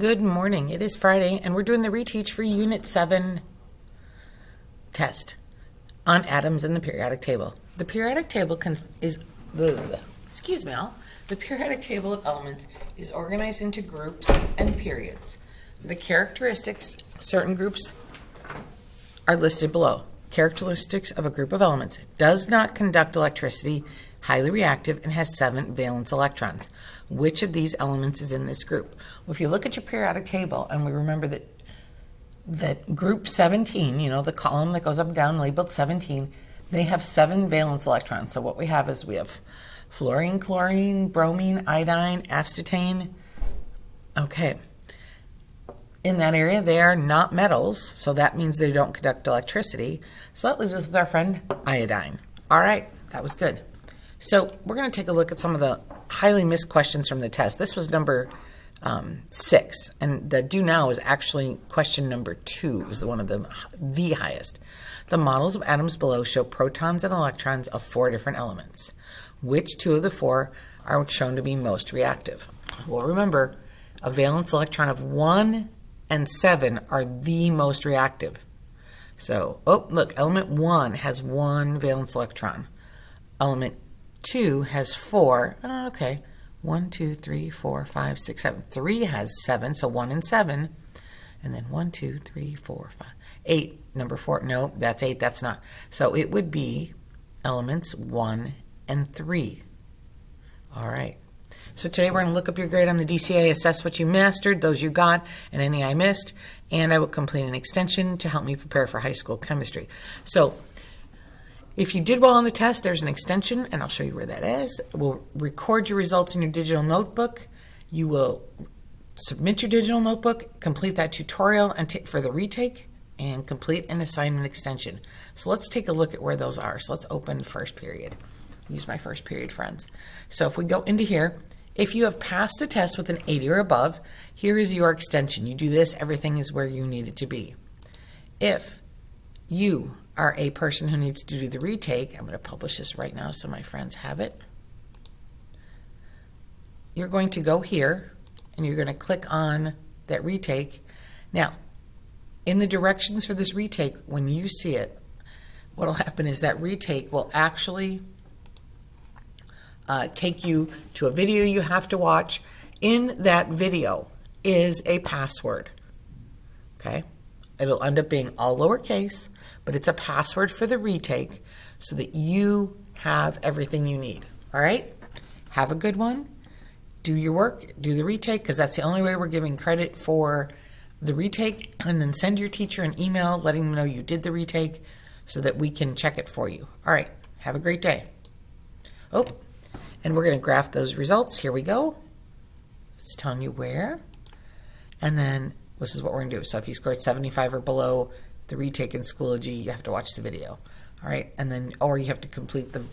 Good morning. It is Friday, and we're doing the Reteach for Unit 7 test on atoms in the periodic table. The periodic table the periodic table of elements is organized into groups and periods. The characteristics, certain groups are listed below. Characteristics of a group of elements: does not conduct electricity, highly reactive, and has 7 valence electrons. Which of these elements is in this group? Well, if you look at your periodic table, and we remember that group 17, the column that goes up and down labeled 17, they have 7 valence electrons. So what we have is we have fluorine, chlorine, bromine, iodine, acetane. Okay. In that area, they are not metals, so that means they don't conduct electricity. So that leaves us with our friend iodine. All right, that was good. So we're going to take a look at some of the highly missed questions from the test. This was number 6, and the do now is actually question number 2. It was one of the highest. The models of atoms below show protons and electrons of 4 different elements. Which 2 of the 4 are shown to be most reactive? Well, remember, a valence electron of 1 and 7 are the most reactive. So, look, element 1 has 1 valence electron. Element 2 has 4. Okay. 1, 2, 3, 4, 5, 6, 7. 3 has 7, so 1 and 7. And then 1, 2, 3, 4, 5, 8. Number 4, no, that's 8, that's not. So it would be elements 1 and 3. All right. So today we're going to look up your grade on the DCA, assess what you mastered, those you got, and any I missed, and I will complete an extension to help me prepare for high school chemistry. So if you did well on the test, there's an extension, and I'll show you where that is. We'll record your results in your digital notebook. You will submit your digital notebook, complete that tutorial and for the retake, and complete an assignment extension. So let's take a look at where those are. So let's open the first period. Use my first period friends. So if we go into here, if you have passed the test with an 80 or above, here is your extension. You do this, everything is where you need it to be. If you are a person who needs to do the retake, I'm going to publish this right now so my friends have it. You're going to go here and you're going to click on that retake. Now, in the directions for this retake, when you see it, what will happen is that retake will actually take you to a video you have to watch. In that video is a password. Okay? It'll end up being all lowercase, but it's a password for the retake so that you have everything you need. All right? Have a good one. Do your work. Do the retake, because that's the only way we're giving credit for the retake. And then send your teacher an email letting them know you did the retake so that we can check it for you. All right. Have a great day. And we're going to graph those results. Here we go. It's telling you where. And then this is what we're going to do. So if you scored 75 or below the retake in Schoology, you have to watch the video. All right. And then, or you have to complete the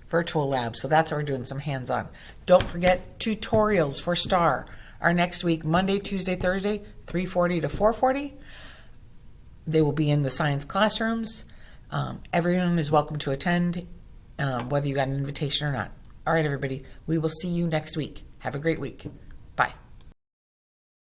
virtual lab. So that's what we're doing, some hands-on. Don't forget tutorials for STAR are next week, Monday, Tuesday, Thursday, 3:40 to 4:40. They will be in the science classrooms. Everyone is welcome to attend, whether you got an invitation or not. All right, everybody. We will see you next week. Have a great week. Bye.